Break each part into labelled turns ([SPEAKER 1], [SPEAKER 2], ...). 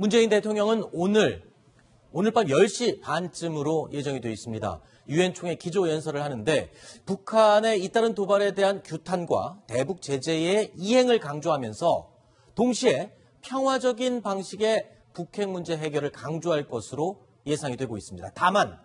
[SPEAKER 1] 문재인 대통령은 오늘 밤 10시 반쯤으로 예정이 되어 있습니다. 유엔 총회 기조연설을 하는데 북한의 잇따른 도발에 대한 규탄과 대북 제재의 이행을 강조하면서 동시에 평화적인 방식의 북핵 문제 해결을 강조할 것으로 예상이 되고 있습니다. 다만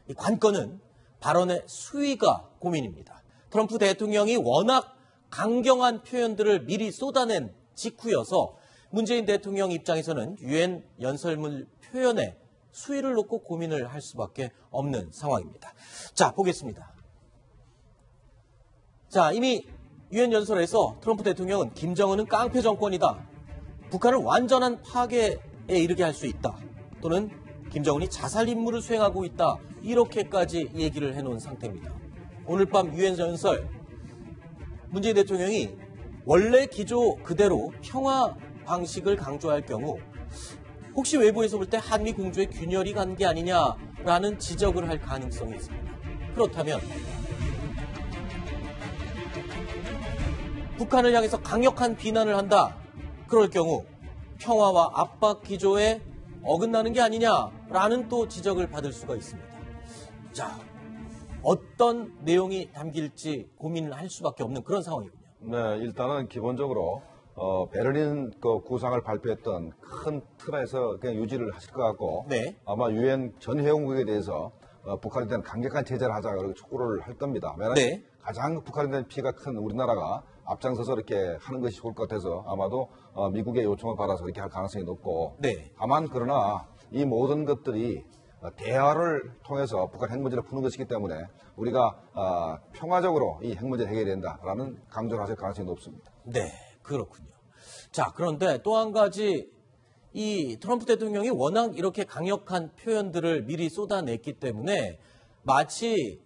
[SPEAKER 1] 이 관건은 발언의 수위가 고민입니다. 트럼프 대통령이 워낙 강경한 표현들을 미리 쏟아낸 직후여서 문재인 대통령 입장에서는 유엔 연설문 표현에 수위를 놓고 고민을 할 수밖에 없는 상황입니다. 자, 보겠습니다. 자, 이미 유엔 연설에서 트럼프 대통령은 김정은은 깡패 정권이다. 북한을 완전한 파괴에 이르게 할 수 있다. 또는 김정은이 자살 임무를 수행하고 있다. 이렇게까지 얘기를 해놓은 상태입니다. 오늘 밤 유엔 연설, 문재인 대통령이 원래 기조 그대로 평화 방식을 강조할 경우 혹시 외부에서 볼 때 한미 공조에 균열이 간 게 아니냐라는 지적을 할 가능성이 있습니다. 그렇다면 북한을 향해서 강력한 비난을 한다. 그럴 경우 평화와 압박 기조에 어긋나는 게 아니냐라는 또 지적을 받을 수가 있습니다. 자, 어떤 내용이 담길지 고민을 할 수밖에 없는 그런 상황이군요.
[SPEAKER 2] 네, 일단은 기본적으로 베를린 그 구상을 발표했던 큰 틀에서 그냥 유지를 하실 것 같고,
[SPEAKER 1] 네.
[SPEAKER 2] 아마 유엔 전 회원국에 대해서 북한에 대한 강력한 제재를 하자 그렇게 촉구를 할 겁니다. 왜냐하면
[SPEAKER 1] 네.
[SPEAKER 2] 가장 북한에 대한 피해가 큰 우리나라가 앞장서서 이렇게 하는 것이 좋을 것 같아서 아마도 미국의 요청을 받아서 이렇게 할 가능성이 높고,
[SPEAKER 1] 네.
[SPEAKER 2] 다만 그러나 이 모든 것들이 대화를 통해서 북한 핵 문제를 푸는 것이기 때문에 우리가 평화적으로 이 핵 문제를 해결해야 된다라는 강조를 하실 가능성이 높습니다.
[SPEAKER 1] 네, 그렇군요. 자, 그런데 또 한 가지 이 트럼프 대통령이 워낙 이렇게 강력한 표현들을 미리 쏟아냈기 때문에 마치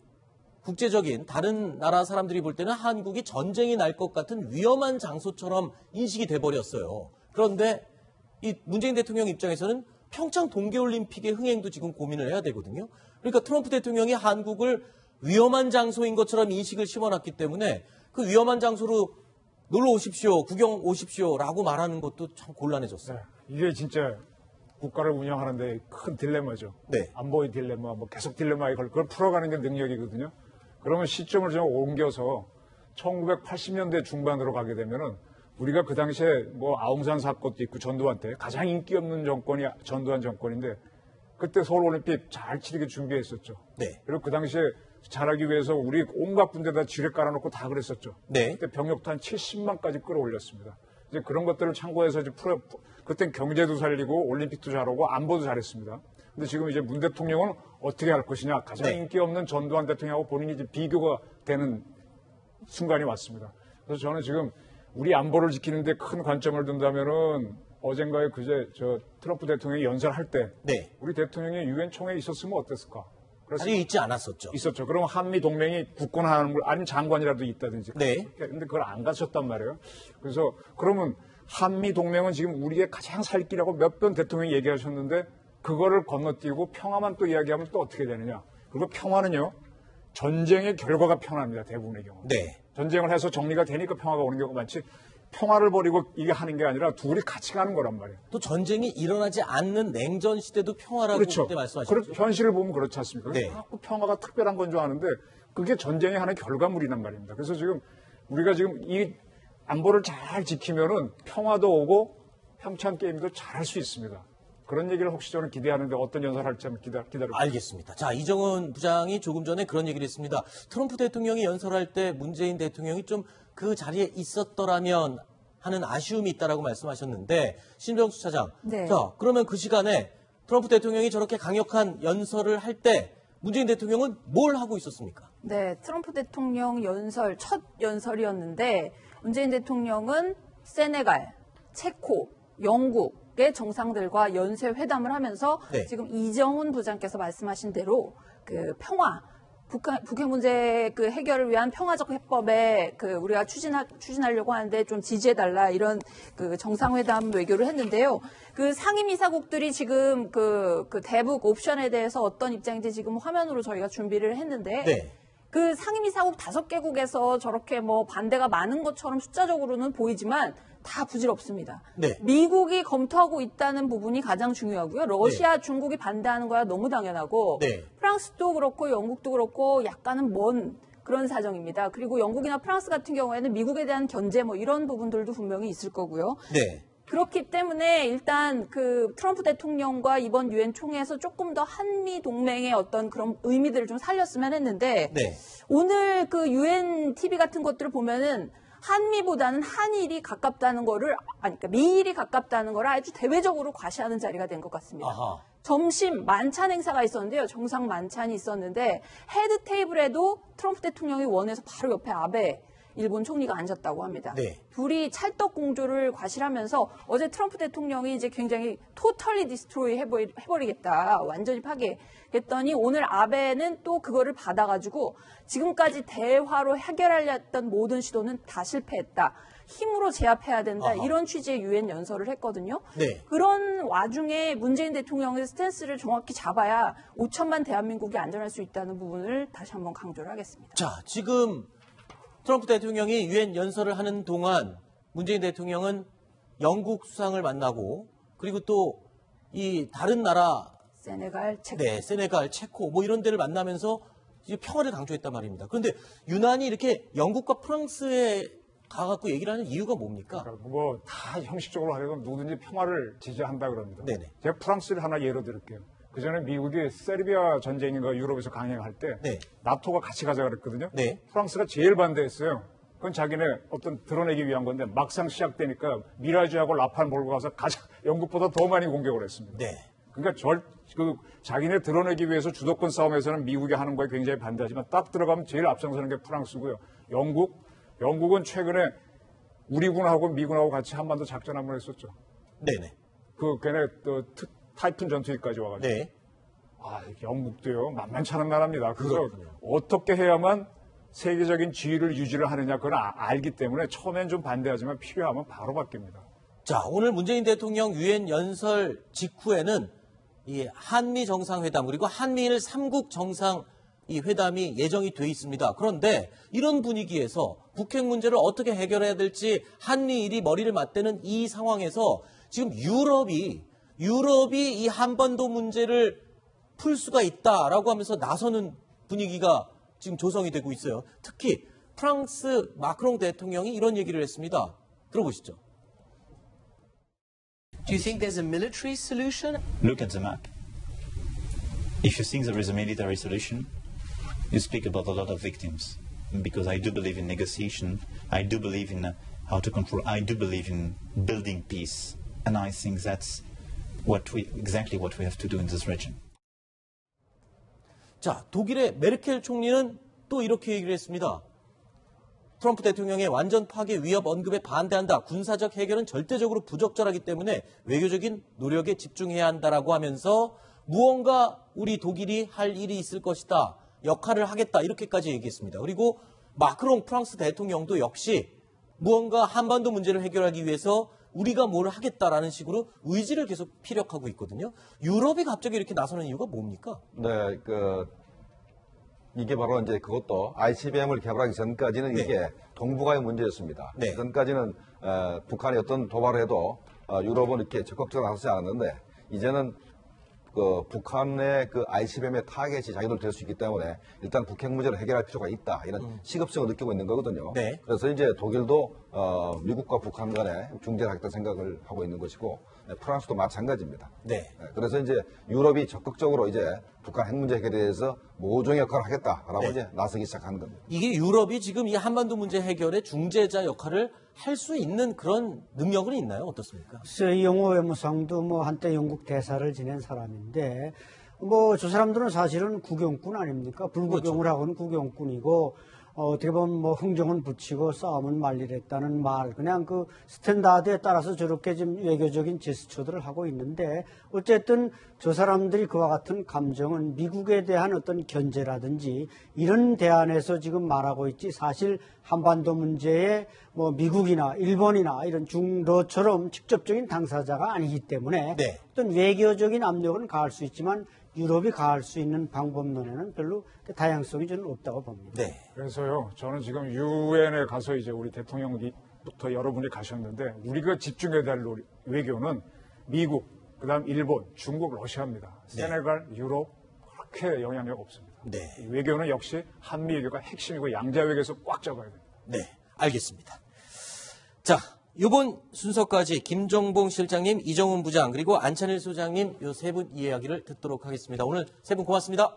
[SPEAKER 1] 국제적인 다른 나라 사람들이 볼 때는 한국이 전쟁이 날 것 같은 위험한 장소처럼 인식이 돼버렸어요. 그런데 이 문재인 대통령 입장에서는 평창 동계올림픽의 흥행도 지금 고민을 해야 되거든요. 그러니까 트럼프 대통령이 한국을 위험한 장소인 것처럼 인식을 심어놨기 때문에 그 위험한 장소로 놀러 오십시오, 구경 오십시오라고 말하는 것도 참 곤란해졌어요.
[SPEAKER 3] 네, 이게 진짜 국가를 운영하는데 큰 딜레마죠.
[SPEAKER 1] 네.
[SPEAKER 3] 안보의 딜레마, 뭐 계속 딜레마에 그걸 풀어가는 게 능력이거든요. 그러면 시점을 좀 옮겨서 1980년대 중반으로 가게 되면은 우리가 그 당시에 뭐 아웅산 사건도 있고 전두환 때 가장 인기 없는 정권이 전두환 정권인데 그때 서울올림픽 잘 치르게 준비했었죠.
[SPEAKER 1] 네.
[SPEAKER 3] 그리고 그 당시에 잘하기 위해서 우리 온갖 군대다 지뢰 깔아놓고 다 그랬었죠.
[SPEAKER 1] 네.
[SPEAKER 3] 그때 병력도 한 70만까지 끌어올렸습니다. 이제 그런 것들을 참고해서 이제 그땐 경제도 살리고 올림픽도 잘하고 안보도 잘했습니다. 근데 지금 이제 문 대통령은 어떻게 할 것이냐. 가장
[SPEAKER 1] 네.
[SPEAKER 3] 인기 없는 전두환 대통령하고 본인이 이제 비교가 되는 순간이 왔습니다. 그래서 저는 지금 우리 안보를 지키는데 큰 관점을 둔다면은 어젠가에 그제 트럼프 대통령이 연설할 때
[SPEAKER 1] 네.
[SPEAKER 3] 우리 대통령이 유엔 총회에 있었으면 어땠을까? 그래서
[SPEAKER 1] 아직 있지 않았었죠.
[SPEAKER 3] 있었죠. 그럼 한미 동맹이 굳건하는 걸 아니면 장관이라도 있다든지.
[SPEAKER 1] 네.
[SPEAKER 3] 근데 그걸 안 가셨단 말이에요. 그래서 그러면 한미 동맹은 지금 우리의 가장 살 길이라고 몇 번 대통령이 얘기하셨는데 그거를 건너뛰고 평화만 또 이야기하면 또 어떻게 되느냐. 그리고 평화는요. 전쟁의 결과가 평화입니다. 대부분의 경우.
[SPEAKER 1] 네.
[SPEAKER 3] 전쟁을 해서 정리가 되니까 평화가 오는 경우가 많지. 평화를 버리고 이게 하는 게 아니라 둘이 같이 가는 거란 말이에요.
[SPEAKER 1] 또 전쟁이 일어나지 않는 냉전 시대도 평화라고
[SPEAKER 3] 그렇죠.
[SPEAKER 1] 그때 말씀하셨죠.
[SPEAKER 3] 현실을 보면 그렇지 않습니까?
[SPEAKER 1] 네.
[SPEAKER 3] 자꾸 평화가 특별한 건 줄 아는데 그게 전쟁의 하나의 결과물이란 말입니다. 그래서 지금 우리가 지금 이 안보를 잘 지키면은 평화도 오고 평창 게임도 잘할 수 있습니다. 그런 얘기를 혹시 저는 기대하는데 어떤 연설을 할지 한번 기다려보겠습니다.
[SPEAKER 1] 알겠습니다. 자, 이정은 부장이 조금 전에 그런 얘기를 했습니다. 트럼프 대통령이 연설할 때 문재인 대통령이 좀 그 자리에 있었더라면 하는 아쉬움이 있다라고 말씀하셨는데 신정수 차장.
[SPEAKER 4] 네.
[SPEAKER 1] 자, 그러면 그 시간에 트럼프 대통령이 저렇게 강력한 연설을 할 때 문재인 대통령은 뭘 하고 있었습니까?
[SPEAKER 4] 네, 트럼프 대통령 연설, 첫 연설이었는데 문재인 대통령은 세네갈, 체코, 영국의 정상들과 연쇄 회담을 하면서
[SPEAKER 1] 네.
[SPEAKER 4] 지금 이정훈 부장께서 말씀하신 대로 그 평화, 북핵 문제 그 해결을 위한 평화적 해법에 그 우리가 추진하려고 하는데 좀 지지해달라 이런 그 정상회담 외교를 했는데요. 그 상임이사국들이 지금 그 대북 옵션에 대해서 어떤 입장인지 지금 화면으로 저희가 준비를 했는데
[SPEAKER 1] 네.
[SPEAKER 4] 그 상임이사국 5개국에서 저렇게 뭐 반대가 많은 것처럼 숫자적으로는 보이지만 다 부질없습니다.
[SPEAKER 1] 네.
[SPEAKER 4] 미국이 검토하고 있다는 부분이 가장 중요하고요. 러시아, 중국이 반대하는 거야 너무 당연하고
[SPEAKER 1] 네.
[SPEAKER 4] 프랑스도 그렇고 영국도 그렇고 약간은 먼 그런 사정입니다. 그리고 영국이나 프랑스 같은 경우에는 미국에 대한 견제 뭐 이런 부분들도 분명히 있을 거고요.
[SPEAKER 1] 네.
[SPEAKER 4] 그렇기 때문에 일단 그 트럼프 대통령과 이번 유엔 총회에서 조금 더 한미 동맹의 어떤 그런 의미들을 좀 살렸으면 했는데
[SPEAKER 1] 네.
[SPEAKER 4] 오늘 그 유엔 TV 같은 것들을 보면은 한미보다는 한일이 가깝다는 거를 아니 그러니까 미일이 가깝다는 거를 아주 대외적으로 과시하는 자리가 된 것 같습니다.
[SPEAKER 1] 아하.
[SPEAKER 4] 점심 만찬 행사가 있었는데요. 정상 만찬이 있었는데 헤드 테이블에도 트럼프 대통령이 원해서 바로 옆에 아베 일본 총리가 앉았다고 합니다.
[SPEAKER 1] 네.
[SPEAKER 4] 둘이 찰떡 공조를 과시하면서 어제 트럼프 대통령이 이제 굉장히 토털리 디스트로이 해버리겠다. 완전히 파괴했더니 오늘 아베는 또 그거를 받아가지고 지금까지 대화로 해결하려 했던 모든 시도는 다 실패했다. 힘으로 제압해야 된다.
[SPEAKER 1] 아하.
[SPEAKER 4] 이런 취지의 유엔 연설을 했거든요.
[SPEAKER 1] 네.
[SPEAKER 4] 그런 와중에 문재인 대통령의 스탠스를 정확히 잡아야 5천만 대한민국이 안전할 수 있다는 부분을 다시 한번 강조를 하겠습니다.
[SPEAKER 1] 자, 지금 트럼프 대통령이 유엔 연설을 하는 동안 문재인 대통령은 영국 수상을 만나고 그리고 또 이 다른 나라
[SPEAKER 4] 세네갈, 체코.
[SPEAKER 1] 네, 세네갈, 체코 뭐 이런 데를 만나면서 이제 평화를 강조했단 말입니다. 그런데 유난히 이렇게 영국과 프랑스에 가갖고 얘기를 하는 이유가 뭡니까?
[SPEAKER 3] 뭐 다 형식적으로 하려면 누구든지 평화를 지지한다 그럽니다.
[SPEAKER 1] 네네.
[SPEAKER 3] 제가 프랑스를 하나 예로 들을게요. 그 전에 미국이 세르비아 전쟁인가 유럽에서 강행할 때
[SPEAKER 1] 네.
[SPEAKER 3] 나토가 같이 가자 그랬거든요.
[SPEAKER 1] 네.
[SPEAKER 3] 프랑스가 제일 반대했어요. 그건 자기네 어떤 드러내기 위한 건데 막상 시작되니까 미라주하고 라판 몰고 가서 가장 영국보다 더 많이 공격을 했습니다.
[SPEAKER 1] 네.
[SPEAKER 3] 그러니까 자기네 드러내기 위해서 주도권 싸움에서는 미국이 하는 거에 굉장히 반대하지만 딱 들어가면 제일 앞장서는 게 프랑스고요. 영국은 최근에 우리 군하고 미군하고 같이 한반도 작전 한번 했었죠.
[SPEAKER 1] 네네.
[SPEAKER 3] 걔네 타이푼 전투기까지 와가지고.
[SPEAKER 1] 네.
[SPEAKER 3] 영국도요 만만치 않은 나라입니다. 그래서
[SPEAKER 1] 그렇군요.
[SPEAKER 3] 어떻게 해야만 세계적인 지위를 유지를 하느냐 그걸 알기 때문에 처음엔 좀 반대하지만 필요하면 바로 바뀝니다.
[SPEAKER 1] 자, 오늘 문재인 대통령 유엔 연설 직후에는 이 한미 정상회담 그리고 한미일 3국 정상 이 회담이 예정이 돼 있습니다. 그런데 이런 분위기에서 북핵 문제를 어떻게 해결해야 될지 한미일이 머리를 맞대는 이 상황에서 지금 유럽이 이 한반도 문제를 풀 수가 있다라고 하면서 나서는 분위기가 지금 조성이 되고 있어요. 특히 프랑스 마크롱 대통령이 이런 얘기를 했습니다. 들어보시죠.
[SPEAKER 5] Do you think there's a military solution?
[SPEAKER 6] Look at the map. If you think there is a military solution, you speak about a lot of victims. Because I do believe in negotiation, I do believe in how to control, I do believe in building peace. And I think that's exactly what we have to do in this region.
[SPEAKER 1] 자, 독일의 메르켈 총리는 또 이렇게 얘기를 했습니다. 트럼프 대통령의 완전 파괴 위협 언급에 반대한다. 군사적 해결은 절대적으로 부적절하기 때문에 외교적인 노력에 집중해야 한다라고 하면서 무언가 우리 독일이 할 일이 있을 것이다. 역할을 하겠다. 이렇게까지 얘기했습니다. 그리고 마크롱 프랑스 대통령도 역시 무언가 한반도 문제를 해결하기 위해서 우리가 뭘 하겠다라는 식으로 의지를 계속 피력하고 있거든요. 유럽이 갑자기 이렇게 나서는 이유가 뭡니까?
[SPEAKER 2] 네, 이게 바로 이제 그것도 ICBM을 개발하기 전까지는
[SPEAKER 1] 네.
[SPEAKER 2] 이게 동북아의 문제였습니다.
[SPEAKER 1] 네.
[SPEAKER 2] 전까지는 북한이 어떤 도발을 해도 유럽은 이렇게 적극적으로 나서지 않았는데 이제는 북한의 ICBM의 타겟이 자기들 될 수 있기 때문에 일단 북핵 문제를 해결할 필요가 있다. 이런 시급성을 느끼고 있는 거거든요.
[SPEAKER 1] 네.
[SPEAKER 2] 그래서 이제 독일도 미국과 북한 간에 중재를 하겠다는 생각을 하고 있는 것이고 프랑스도 마찬가지입니다.
[SPEAKER 1] 네.
[SPEAKER 2] 그래서 이제 유럽이 적극적으로 이제 북한 핵 문제 해결에 대해서 모종의 역할을 하겠다라고
[SPEAKER 1] 네.
[SPEAKER 2] 이제 나서기 시작하는 겁니다.
[SPEAKER 1] 이게 유럽이 지금 이 한반도 문제 해결의 중재자 역할을 할 수 있는 그런 능력은 있나요? 어떻습니까?
[SPEAKER 7] 글쎄, 영호 외무상도 한때 영국 대사를 지낸 사람인데, 저 사람들은 사실은 국영꾼 아닙니까? 불구경을 하고는 국영꾼이고, 어떻게 보면 흥정은 붙이고 싸움은 말리랬다는 말, 그냥 스탠다드에 따라서 저렇게 좀 외교적인 제스처들을 하고 있는데, 어쨌든 저 사람들이 그와 같은 감정은 미국에 대한 어떤 견제라든지 이런 대안에서 지금 말하고 있지, 사실 한반도 문제에 미국이나 일본이나 이런 중로처럼 직접적인 당사자가 아니기 때문에
[SPEAKER 1] 네.
[SPEAKER 7] 어떤 외교적인 압력은 가할 수 있지만 유럽이 가할 수 있는 방법론에는 별로 다양성이 저는 없다고 봅니다.
[SPEAKER 1] 네.
[SPEAKER 3] 그래서요, 저는 지금 유엔에 가서 이제 우리 대통령부터 여러분이 가셨는데 우리가 집중해야 될 외교는 미국, 그다음 일본, 중국, 러시아입니다. 세네갈, 유럽 그렇게 영향력 없습니다.
[SPEAKER 1] 네.
[SPEAKER 3] 이 외교는 역시 한미 외교가 핵심이고 양자 외교에서 꽉 잡아야 됩니다.
[SPEAKER 1] 네, 알겠습니다. 자, 이번 순서까지 김정봉 실장님, 이정훈 부장, 그리고 안찬일 소장님 이 세 분 이야기를 듣도록 하겠습니다. 오늘 세 분 고맙습니다.